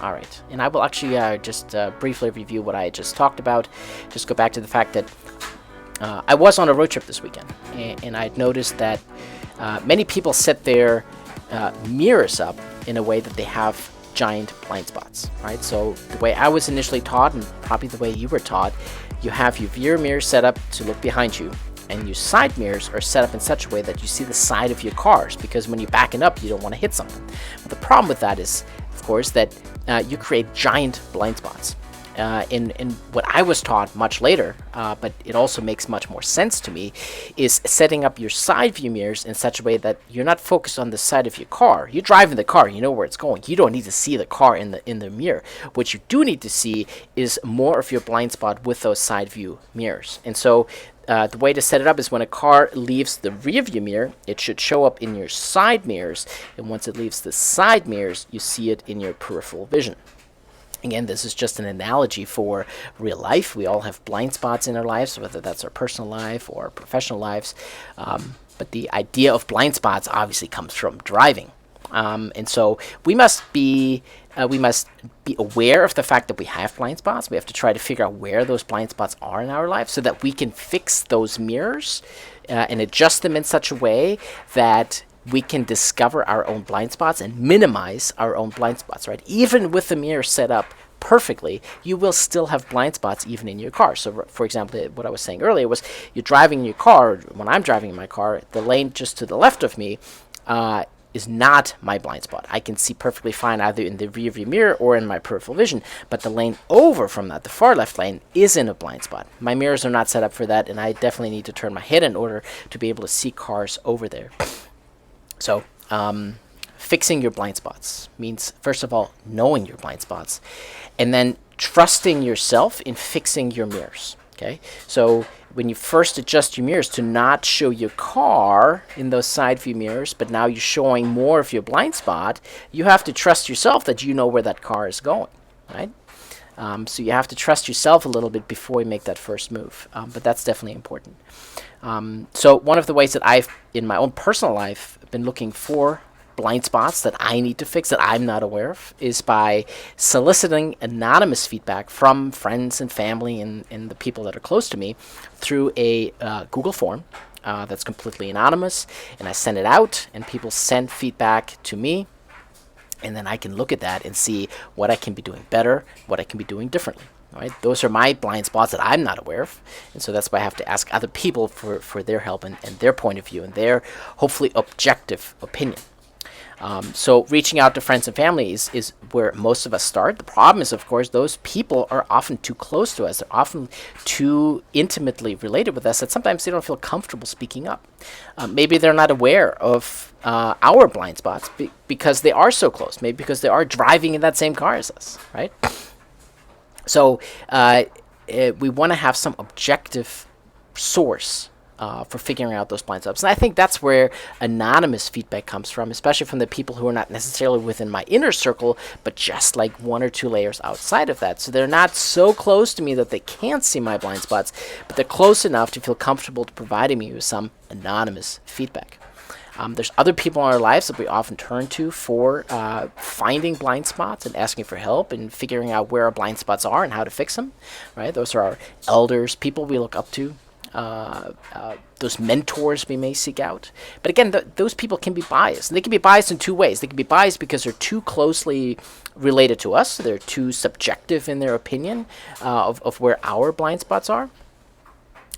All right, and I will actually just briefly review what I just talked about. Just go back to the fact that I was on a road trip this weekend, and I'd noticed that many people set their mirrors up in a way that they have giant blind spots, right? So the way I was initially taught, and probably the way you were taught, you have your rear mirror set up to look behind you, and your side mirrors are set up in such a way that you see the side of your cars, because when you're backing up, you don't want to hit something. But the problem with that is, of course, that you create giant blind spots. In what I was taught much later, but it also makes much more sense to me, is setting up your side view mirrors in such a way that you're not focused on the side of your car. You're driving the car, you know where it's going. You don't need to see the car in the mirror. What you do need to see is more of your blind spot with those side view mirrors. And so the way to set it up is when a car leaves the rear view mirror, it should show up in your side mirrors. And once it leaves the side mirrors, you see it in your peripheral vision. Again, this is just an analogy for real life. We all have blind spots in our lives, whether that's our personal life or our professional lives. But the idea of blind spots obviously comes from driving. And so we must be aware of the fact that we have blind spots. We have to try to figure out where those blind spots are in our life so that we can fix those mirrors and adjust them in such a way that we can discover our own blind spots and minimize our own blind spots, right? Even with the mirror set up perfectly, you will still have blind spots even in your car. So, for example, what I was saying earlier was you're driving in your car. When I'm driving in my car, the lane just to the left of me is not my blind spot. I can see perfectly fine either in the rear view mirror or in my peripheral vision, but the lane over from that, the far left lane, is in a blind spot. My mirrors are not set up for that, and I definitely need to turn my head in order to be able to see cars over there. So, fixing your blind spots means, first of all, knowing your blind spots, and then trusting yourself in fixing your mirrors. Okay, so when you first adjust your mirrors to not show your car in those side view mirrors, but now you're showing more of your blind spot, you have to trust yourself that you know where that car is going, right? So you have to trust yourself a little bit before you make that first move, but that's definitely important. So one of the ways that I've, in my own personal life, been looking for blind spots that I need to fix that I'm not aware of is by soliciting anonymous feedback from friends and family and the people that are close to me through a Google form that's completely anonymous, and I send it out, and people send feedback to me, and then I can look at that and see what I can be doing better, what I can be doing differently. Right? Those are my blind spots that I'm not aware of, and so that's why I have to ask other people for their help and their point of view and their hopefully objective opinion. So reaching out to friends and family is where most of us start. The problem is, of course, those people are often too close to us. They're often too intimately related with us that sometimes they don't feel comfortable speaking up. Maybe they're not aware of our blind spots because they are so close. Maybe because they are driving in that same car as us, right? So we want to have some objective source for figuring out those blind spots. And I think that's where anonymous feedback comes from, especially from the people who are not necessarily within my inner circle, but just like one or two layers outside of that. So they're not so close to me that they can't see my blind spots, but they're close enough to feel comfortable to providing me with some anonymous feedback. There's other people in our lives that we often turn to for finding blind spots and asking for help and figuring out where our blind spots are and how to fix them. Right? Those are our elders, people we look up to, those mentors we may seek out. But again, those people can be biased. And they can be biased in two ways. They can be biased because they're too closely related to us. They're too subjective in their opinion of where our blind spots are.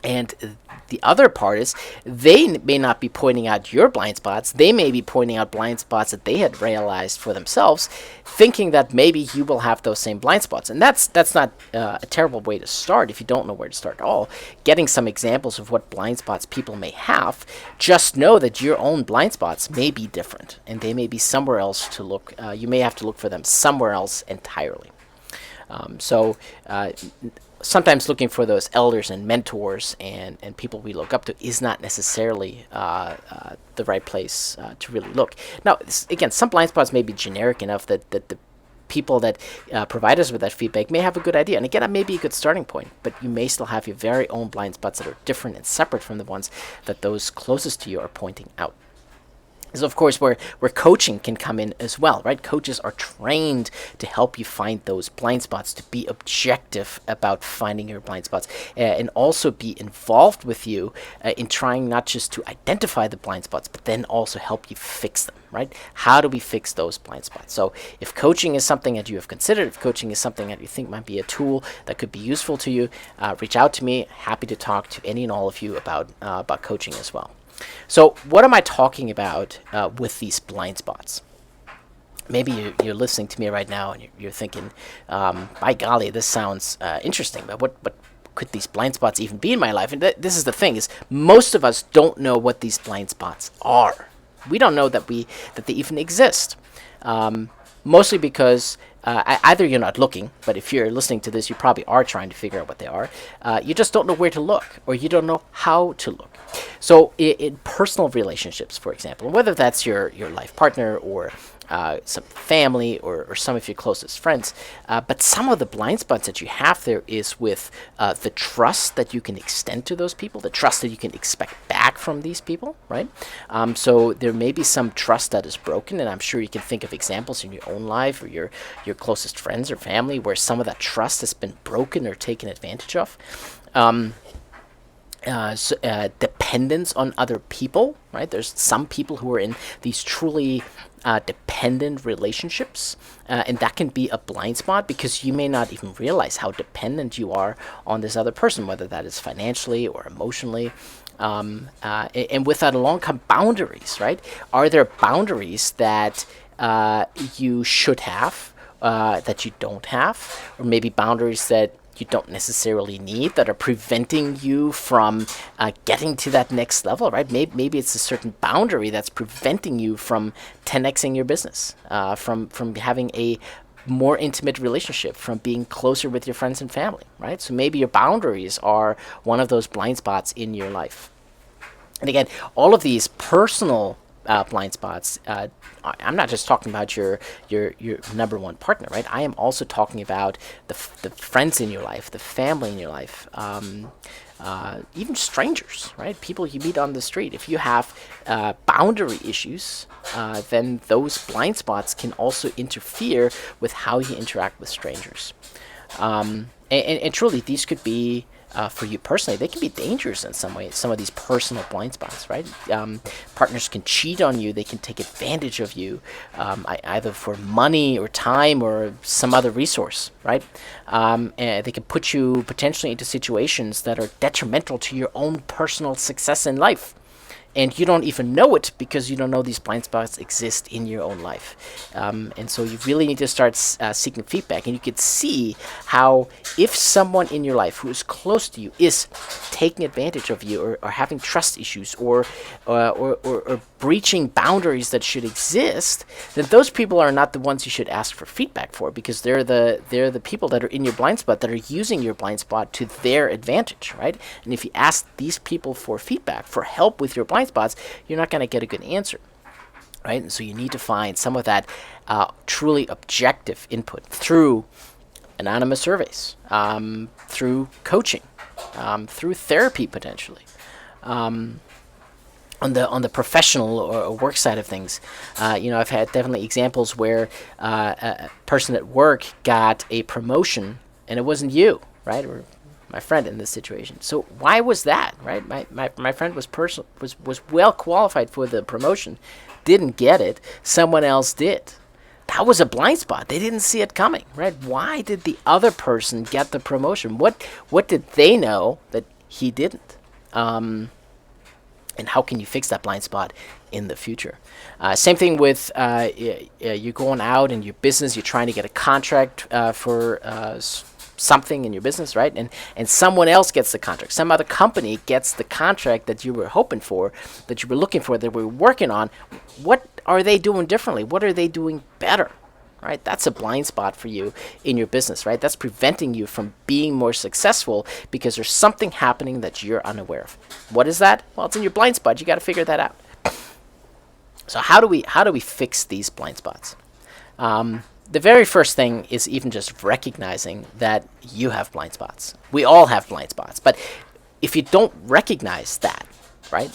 And the other part is they may not be pointing out your blind spots. They may be pointing out blind spots that they had realized for themselves, thinking that maybe you will have those same blind spots. And that's not a terrible way to start if you don't know where to start at all. Getting some examples of what blind spots people may have, just know that your own blind spots may be different, and they may be somewhere else to look. You may have to look for them somewhere else entirely. Sometimes looking for those elders and mentors and people we look up to is not necessarily the right place to really look. Now, again, some blind spots may be generic enough that the people that provide us with that feedback may have a good idea. And again, that may be a good starting point, but you may still have your very own blind spots that are different and separate from the ones that those closest to you are pointing out. is of course where coaching can come in as well, right? Coaches are trained to help you find those blind spots, to be objective about finding your blind spots, and also be involved with you in trying not just to identify the blind spots, but then also help you fix them, right? How do we fix those blind spots? So if coaching is something that you have considered, if coaching is something that you think might be a tool that could be useful to you, reach out to me. Happy to talk to any and all of you about coaching as well. So what am I talking about with these blind spots? Maybe you're listening to me right now and you're thinking, by golly, this sounds interesting, but what could these blind spots even be in my life? And this is the thing, is most of us don't know what these blind spots are. We don't know that they even exist. Mostly because either you're not looking, but if you're listening to this, you probably are trying to figure out what they are. You just don't know where to look, or you don't know how to look. So in personal relationships, for example, whether that's your life partner or some family or some of your closest friends, but some of the blind spots that you have there is with the trust that you can extend to those people, the trust that you can expect back from these people, right? So there may be some trust that is broken, and I'm sure you can think of examples in your own life or your closest friends or family where some of that trust has been broken or taken advantage of. Dependence on other people, right? There's some people who are in these truly dependent relationships, and that can be a blind spot because you may not even realize how dependent you are on this other person, whether that is financially or emotionally. And with that along come boundaries, right? Are there boundaries that you should have that you don't have, or maybe boundaries that you don't necessarily need that are preventing you from getting to that next level, right? Maybe it's a certain boundary that's preventing you from 10xing your business, from having a more intimate relationship, from being closer with your friends and family, right? So maybe your boundaries are one of those blind spots in your life. And again, all of these personal blind spots, I'm not just talking about your number one partner, right? I am also talking about the friends in your life, the family in your life, even strangers, right? People you meet on the street. If you have boundary issues, then those blind spots can also interfere with how you interact with strangers. And truly, these could be for you personally, they can be dangerous in some way. Some of these personal blind spots, right? Partners can cheat on you. They can take advantage of you, either for money or time or some other resource, right? And they can put you potentially into situations that are detrimental to your own personal success in life. And you don't even know it because you don't know these blind spots exist in your own life. And so you really need to start seeking feedback. And you can see how if someone in your life who is close to you is taking advantage of you or having trust issues or breaching boundaries that should exist, then those people are not the ones you should ask for feedback for, because they're the people that are in your blind spot that are using your blind spot to their advantage, right? And if you ask these people for feedback, for help with your blind spots, you're not going to get a good answer, right? And so you need to find some of that truly objective input through anonymous surveys, through coaching, through therapy potentially. On the professional or work side of things, I've had definitely examples where a person at work got a promotion and it wasn't you, right? Or my friend in this situation. So why was that, right? My friend was well qualified for the promotion, didn't get it. Someone else did. That was a blind spot. They didn't see it coming, right? Why did the other person get the promotion? What did they know that he didn't? And how can you fix that blind spot in the future? Same thing with you're going out in your business, you're trying to get a contract for something in your business, right? And someone else gets the contract. Some other company gets the contract that you were hoping for, that you were looking for, that we were working on. What are they doing differently? What are they doing better? Right? That's a blind spot for you in your business, right? That's preventing you from being more successful because there's something happening that you're unaware of. What is that? Well, it's in your blind spot. You got to figure that out. So how do we fix these blind spots? The very first thing is even just recognizing that you have blind spots. We all have blind spots. But if you don't recognize that, right,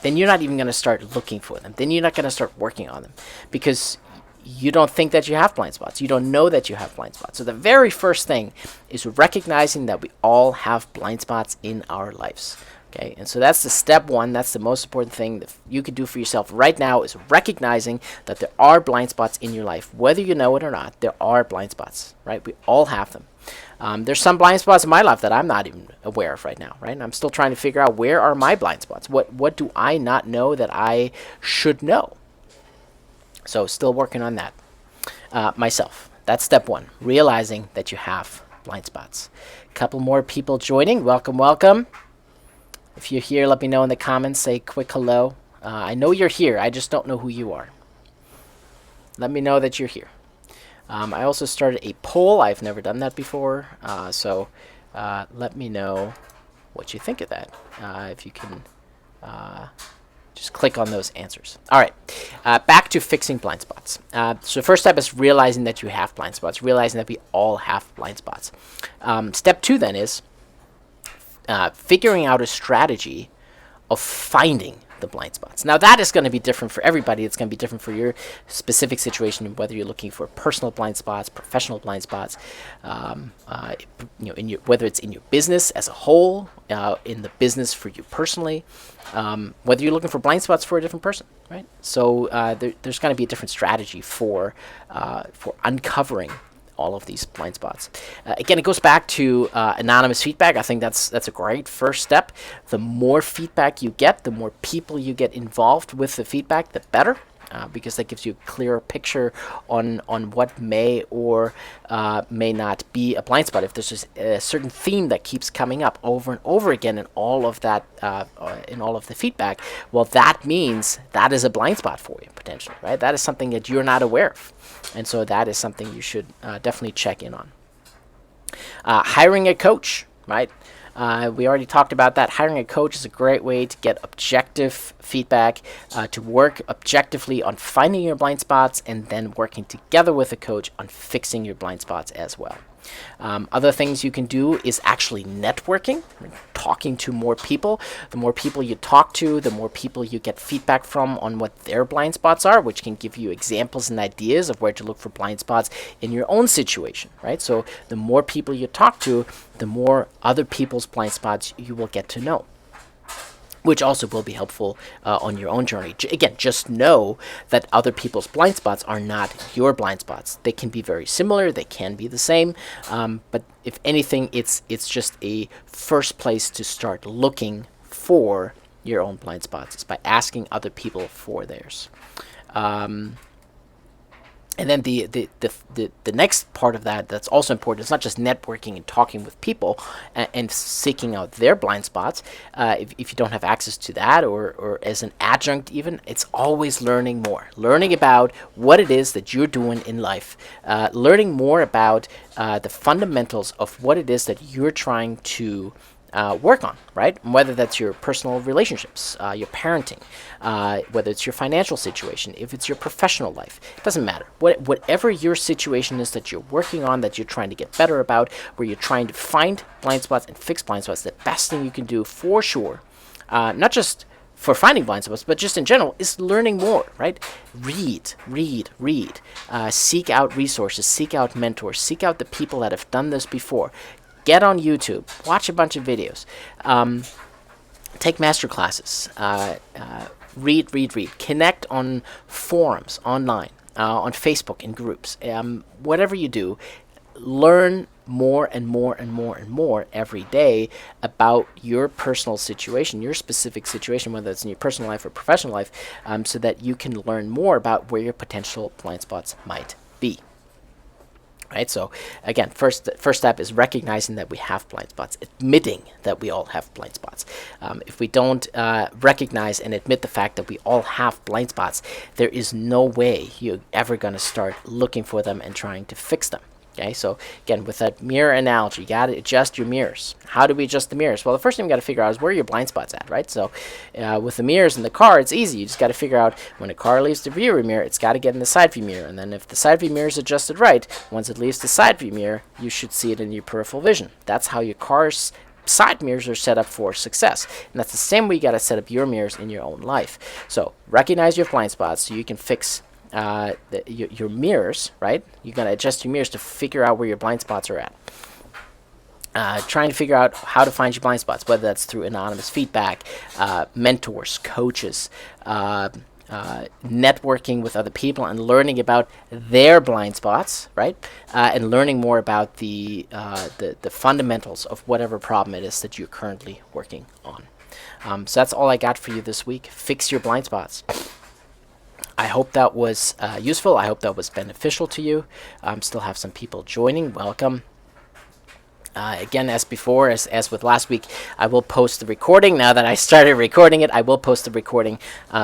then you're not even going to start looking for them. Then you're not going to start working on them because you don't think that you have blind spots. You don't know that you have blind spots. So the very first thing is recognizing that we all have blind spots in our lives. Okay, and so that's the step one. That's the most important thing that you can do for yourself right now is recognizing that there are blind spots in your life. Whether you know it or not, there are blind spots, right? We all have them. There's some blind spots in my life that I'm not even aware of right now, right? And I'm still trying to figure out where are my blind spots. What do I not know that I should know? So still working on that myself. That's step one, realizing that you have blind spots. A couple more people joining. Welcome, welcome. If you're here, let me know in the comments. Say a quick hello. I know you're here. I just don't know who you are. Let me know that you're here. I also started a poll. I've never done that before. So let me know what you think of that. If you can just click on those answers. All right. Back to fixing blind spots. So the first step is realizing that you have blind spots. Realizing that we all have blind spots. Step two then is figuring out a strategy of finding the blind spots. Now that is going to be different for everybody. It's going to be different for your specific situation, whether you're looking for personal blind spots, professional blind spots, whether it's in your business as a whole, in the business for you personally, whether you're looking for blind spots for a different person, right? So there's going to be a different strategy for uncovering all of these blind spots. Again, it goes back to anonymous feedback. I think that's a great first step. The more feedback you get, the more people you get involved with the feedback, the better. Because that gives you a clearer picture on what may or may not be a blind spot. If there's a certain theme that keeps coming up over and over again in all of that, in all of the feedback, well, that means that is a blind spot for you potentially, right? That is something that you're not aware of, and so that is something you should definitely check in on. Hiring a coach, right? We already talked about that. Hiring a coach is a great way to get objective feedback, to work objectively on finding your blind spots and then working together with a coach on fixing your blind spots as well. Other things you can do is actually networking, talking to more people. The more people you talk to, the more people you get feedback from on what their blind spots are, which can give you examples and ideas of where to look for blind spots in your own situation, right? So the more people you talk to, the more other people's blind spots you will get to know, which also will be helpful on your own journey. Again, just know that other people's blind spots are not your blind spots. They can be very similar. They can be the same. But if anything, it's just a first place to start looking for your own blind spots. It's by asking other people for theirs. And then the next part of that's also important is not just networking and talking with people and seeking out their blind spots. If you don't have access to that or as an adjunct even, it's always learning more. Learning about what it is that you're doing in life. Learning more about the fundamentals of what it is that you're trying to work on, right? Whether that's your personal relationships, your parenting, whether it's your financial situation, if it's your professional life, it doesn't matter. Whatever your situation is that you're working on, that you're trying to get better about, where you're trying to find blind spots and fix blind spots, the best thing you can do for sure, not just for finding blind spots, but just in general, is learning more, right? Read. Seek out resources, seek out mentors, seek out the people that have done this before. Get on YouTube, watch a bunch of videos, take master classes, read, connect on forums online, on Facebook in groups, whatever you do, learn more and more every day about your personal situation, your specific situation, whether it's in your personal life or professional life, so that you can learn more about where your potential blind spots might be. Right, so again, first step is recognizing that we have blind spots, admitting that we all have blind spots. If we don't recognize and admit the fact that we all have blind spots, there is no way you're ever going to start looking for them and trying to fix them. Okay, so again, with that mirror analogy, you got to adjust your mirrors. How do we adjust the mirrors? Well, the first thing we got to figure out is where are your blind spots at, right? So with the mirrors in the car, it's easy. You just got to figure out when a car leaves the rear view mirror, it's got to get in the side view mirror. And then if the side view mirror is adjusted right, once it leaves the side view mirror, you should see it in your peripheral vision. That's how your car's side mirrors are set up for success. And that's the same way you got to set up your mirrors in your own life. So recognize your blind spots so you can fix your mirrors, right? You're going to adjust your mirrors to figure out where your blind spots are at. Trying to figure out how to find your blind spots, whether that's through anonymous feedback, mentors, coaches, networking with other people and learning about their blind spots, right? And learning more about the fundamentals of whatever problem it is that you're currently working on. So that's all I got for you this week. Fix your blind spots. I hope that was useful. I hope that was beneficial to you. Still have some people joining. Welcome. Again, as before, as with last week, I will post the recording. Now that I started recording it, I will post the recording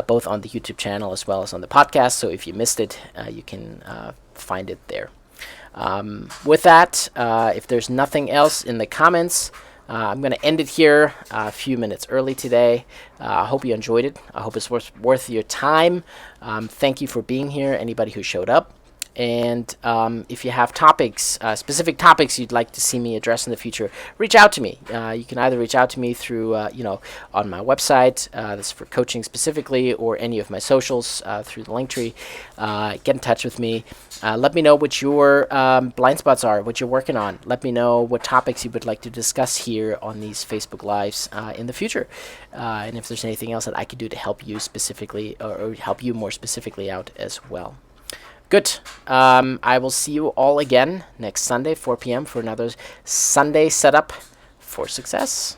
both on the YouTube channel as well as on the podcast. So if you missed it, you can find it there. With that, if there's nothing else in the comments, I'm going to end it here a few minutes early today. I hope you enjoyed it. I hope it's worth your time. Thank you for being here, anybody who showed up. And if you have topics, specific topics you'd like to see me address in the future, reach out to me. You can either reach out to me through, on my website, this is for coaching specifically, or any of my socials through the link tree. Get in touch with me. Let me know what your blind spots are, what you're working on. Let me know what topics you would like to discuss here on these Facebook Lives in the future. And if there's anything else that I could do to help you specifically, or help you more specifically out as well. Good. I will see you all again next Sunday, 4 p.m. for another Sunday setup for success.